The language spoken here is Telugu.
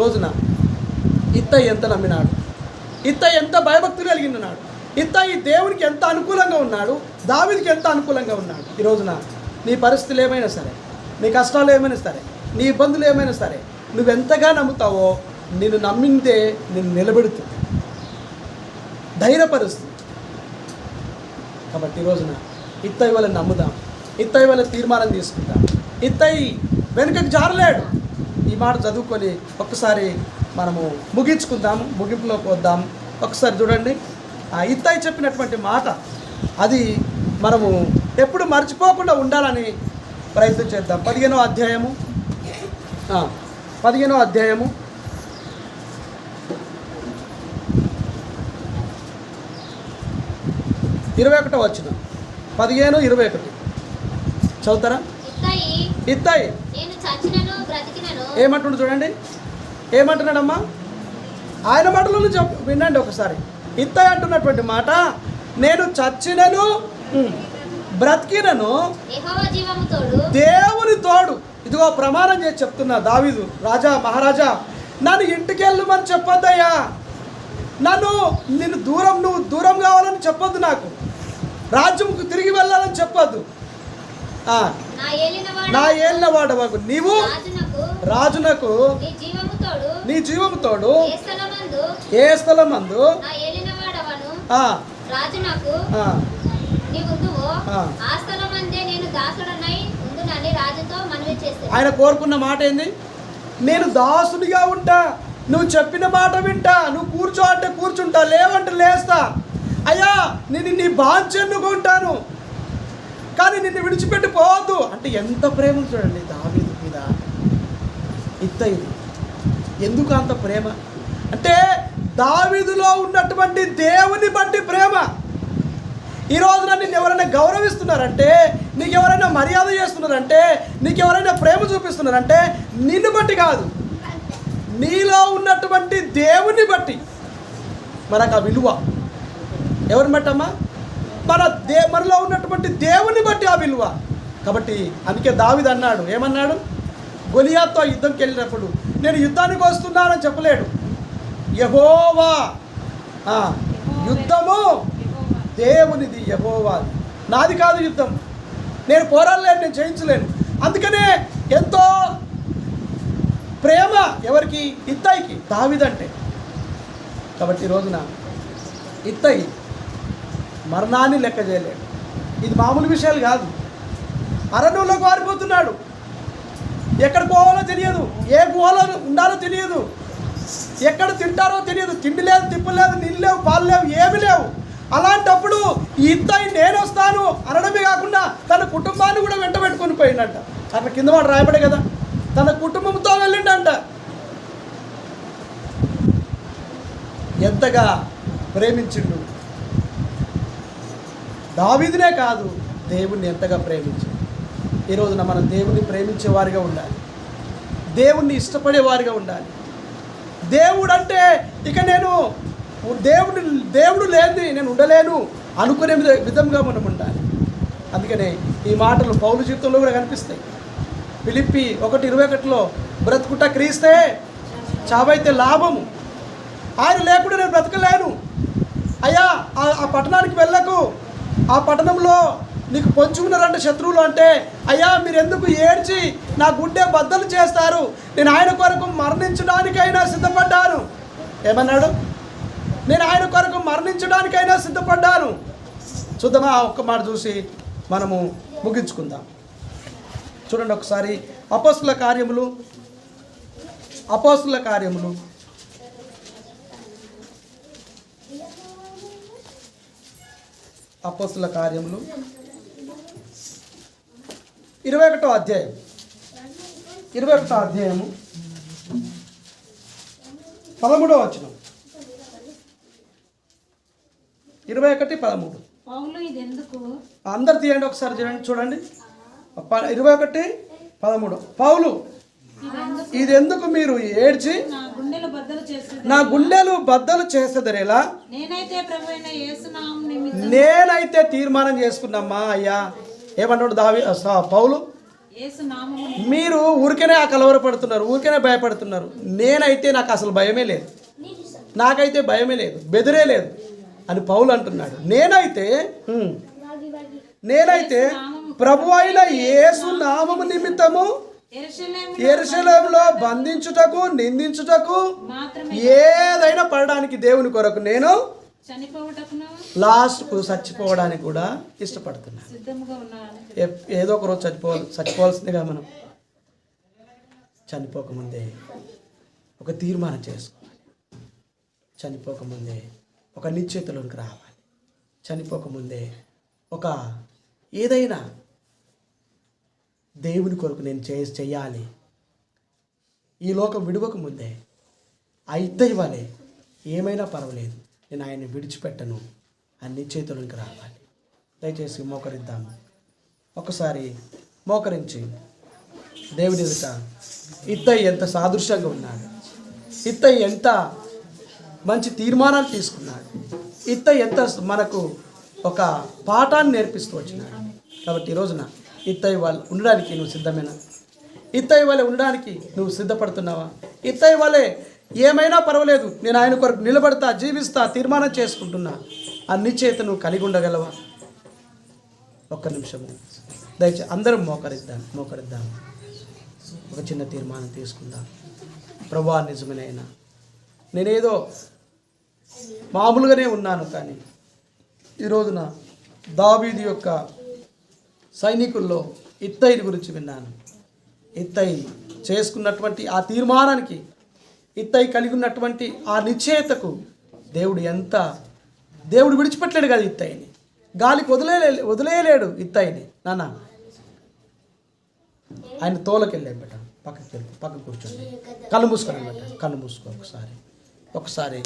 రోజున ఇత్తయి ఎంత నమ్మినాడు, ఇత్తయి ఎంత భయభక్తులు కలిగి ఉన్నాడు, ఇత్తయి దేవునికి ఎంత అనుకూలంగా ఉన్నాడు, దావీదుకి ఎంత అనుకూలంగా ఉన్నాడు. ఈ రోజున నీ పరిస్థితులు ఏమైనా సరే, నీ కష్టాలు ఏమైనా సరే, నీ ఇబ్బందులు ఏమైనా సరే, నువ్వెంతగా నమ్ముతావో నిన్ను నమ్మిందే నిన్ను నిలబెడుతుంది, ధైర్యపరుస్తుంది. కాబట్టి ఈ రోజున ఇత్తయి వల్ల నమ్ముదాం, ఇత్తయి వల్ల తీర్మానం తీసుకుందాం. ఇత్తయి వెనుకకు జారలేడు. ఈ మాట చదువుకొని ఒక్కసారి మనము ముగించుకుందాము, ముగింపులోకి వద్దాం. ఒకసారి చూడండి, ఆ ఇత్తయి చెప్పినటువంటి మాట అది మనము ఎప్పుడు మర్చిపోకుండా ఉండాలని ప్రయత్నం చేద్దాం. 15వ అధ్యాయము 21వ వచనం, 15:21 చదువుతారా? ఇత్తయి ఏమంటుండు చూడండి, ఏమంటున్నాడమ్మా? ఆయన మాటలను వినండి ఒకసారి. ఇత్తయి అంటున్నటువంటి మాట, నేను చచ్చినను బ్రతికినను దేవుని తోడు. ఇదిగో ప్రమాణం చేసి చెప్తున్నా, దావీదు రాజా, మహారాజా, నన్ను ఇంటికి వెళ్ళమని చెప్పొద్దయ్యా, నువ్వు దూరం కావాలని చెప్పొద్దు, నాకు రాజ్యంకు తిరిగి వెళ్ళాలని చెప్పొద్దు. నా ఏలినవాడవగు నీవు రాజునకు నీ జీవము తోడు ఏ స్థలమందు ఆయన కోరుకున్న మాట ఏంది? నేను దాసునిగా ఉంటా, నువ్వు చెప్పిన మాట వింటా, నువ్వు కూర్చో అంటే కూర్చుంటా, లేవంటే లేస్తా, అయ్యా నేను నీ బాధ్యనుకుంటాను, కానీ నిన్ను విడిచిపెట్టి పోవద్దు అంటే ఎంత ప్రేమ చూడండి దావీదు మీద ఇత్తయి. ఎందుకు అంత ప్రేమ అంటే దావీదులో ఉన్నటువంటి దేవుని బట్టి ప్రేమ. ఈ రోజున నిన్ను ఎవరైనా గౌరవిస్తున్నారంటే, నీకు ఎవరైనా మర్యాద చేస్తున్నారంటే, నీకు ఎవరైనా ప్రేమ చూపిస్తున్నారంటే నిన్ను బట్టి కాదు, నీలో ఉన్నటువంటి దేవుని బట్టి మనకు ఆ విలువ. ఎవరిని బట్టమ్మా? మనలో ఉన్నటువంటి దేవుని బట్టి ఆ విలువ. కాబట్టి అందుకే దావీదు అన్నాడు, ఏమన్నాడు? గొలియాతుతో యుద్ధంకి వెళ్ళినప్పుడు నేను యుద్ధానికి వస్తున్నానని చెప్పలేడు. యెహోవా, యుద్ధము దేవునిది, యెహోవాది, నాది కాదు యుద్ధం, నేను పోరాడలేను, నేను జయించలేను. అందుకనే ఎంతో ప్రేమ ఎవరికి? ఇత్తయికి, దావీదంటే. కాబట్టి ఈ రోజున ఇత్తయి మరణాన్ని లెక్క చేయలేడు. ఇది మామూలు విషయాలు కాదు. అరణ్యంలోకి పారిపోతున్నాడు, ఎక్కడ పోవాలో తెలియదు, ఏ గుహలో ఉండాలో తెలియదు, ఎక్కడ తింటారో తెలియదు, తిండి లేదు, తిప్పు లేదు, నీళ్ళు లేవు, పాలు లేవు, ఏమి లేవు. అలాంటప్పుడు ఈ ఇత్తయి నేను వస్తాను అనడమే కాకుండా తన కుటుంబాన్ని కూడా వెంట పెట్టుకొని పోయిందంట. అట్లా కింద మాట రాయబడే కదా, తన కుటుంబంతో వెళ్ళిండంట. ఎంతగా ప్రేమించిండు దావీదునే కాదు, దేవుణ్ణి ఎంతగా ప్రేమించిండు. ఈ రోజున మనం దేవుణ్ణి ప్రేమించేవారిగా ఉండాలి, దేవుణ్ణి ఇష్టపడేవారిగా ఉండాలి. దేవుడు అంటే ఇక నేను దేవుడు లేనిది నేను ఉండలేను అనుకునే విధంగా మనం ఉండాలి. అందుకనే ఈ మాటలు పౌలు జీవితంలో కూడా కనిపిస్తాయి. ఫిలిప్పీ 1:21 బ్రతుకుట క్రీస్తే, చావైతే లాభము. ఆయన లేకుండా నేను బ్రతకలేను. అయ్యా ఆ పట్టణానికి వెళ్ళకు, ఆ పట్టణంలో నీకు పొంచి ఉన్నారంటే శత్రువులు అంటే, అయ్యా మీరు ఎందుకు ఏడ్చి నా గుండె బద్దలు చేస్తారు, నేను ఆయన కొరకు మరణించడానికైనా సిద్ధపడ్డాను. ఏమన్నాడు? నేను ఆయన కొరకు మరణించడానికైనా సిద్ధపడ్డాను. చూద్దామా? ఒక్క మాట చూసి మనము ముగించుకుందాం. చూడండి ఒకసారి అపోస్తుల కార్యములు 21వ అధ్యాయం 13వ వచనం. 21:13 అందరు తీయండి ఒకసారి, చూడండి. 21:13 పౌలు, ఇదెందుకు మీరు ఏడ్చి నా గుండెలు బద్దలు చేసేదరేలా నేనైతే తీర్మానం చేసుకున్నామ్మా. అయ్యా ఏమన్నాడు పౌలు? యేసు నామమున మీరు ఊరికేనే ఆ కలవరపడుతున్నారు, ఊరికేనే భయపడుతున్నారు. నేనైతే నాకు అసలు భయమే లేదు, నాకైతే భయమే లేదు, బెదిరే లేదు అని పౌలు అంటున్నాడు. నేనైతే ప్రభు అయిన యేసు నామము నిమిత్తము యెరూషలేములో బంధించుటకు, నిందించుటకు, ఏదైనా పడడానికి దేవుని కొరకు నేను చనిపోవటకును లాస్ట్కు చచ్చిపోవడానికి కూడా ఇష్టపడుతున్నాను. సిద్ధముగా ఉన్నాను. ఏదో ఒక రోజు చచ్చిపోవాల్సిందిగా మనం. చనిపోకముందే ఒక తీర్మానం చేసుకోవాలి, చనిపోకముందే ఒక నిశ్చయితలోనికి రావాలి, చనిపోకముందే ఒక ఏదైనా దేవుని కొరకు నేను చెయ్యాలి. ఈ లోకం విడవకముందే అయితే ఇవ్వాలి, ఏమైనా పర్వాలేదు, నేను ఆయన్ని విడిచిపెట్టను అని నిశ్చయితలోనికి రావాలి. దయచేసి మోకరిద్దాము. ఒకసారి మోకరించి దేవుని ఎదుట ఇత్తయి ఎంత సాదృశ్యంగా ఉన్నాడు, ఇత్తయి ఎంత మంచి తీర్మానాలు తీసుకున్నాడు, ఇత్తయి ఎంత మనకు ఒక పాఠాన్ని నేర్పిస్తూ వచ్చినాడు. కాబట్టి ఈ రోజున ఇత్తయి వాళ్ళు ఉండడానికి నువ్వు సిద్ధమేనా? ఇత్తయి వాళ్ళే ఉండడానికి నువ్వు సిద్ధపడుతున్నావా? ఇత్తయి వాళ్ళే ఏమైనా పర్వాలేదు, నేను ఆయన కొరకు నిలబడతా, జీవిస్తా, తీర్మానం చేసుకుంటున్నా ఆ నిశ్చయిత నువ్వు కలిగి ఉండగలవా? ఒక్క నిమిషం దయచేసి అందరం మోకరిద్దాం. ఒక చిన్న తీర్మానం తీసుకుందాం. ప్రభువా, నిజమేనైనా నేనేదో మామూలుగానే ఉన్నాను, కానీ ఈ రోజున దావీదు యొక్క సైనికుల్లో ఇత్తయి గురించి విన్నాను. ఇత్తయి చేసుకున్నటువంటి ఆ తీర్మానానికి, ఇత్తయి కలిగి ఉన్నటువంటి ఆ నిశ్చయతకు దేవుడు విడిచిపెట్టలేడు కదా ఇత్తయిని, గాలికి వదిలేయలేడు ఇత్తయిని. నాన్న ఆయన తోలకెళ్ళాం బెట, పక్కకు కూర్చోండి, కళ్ళు మూసుకోండి బెట, కళ్ళు మూసుకో ఒకసారి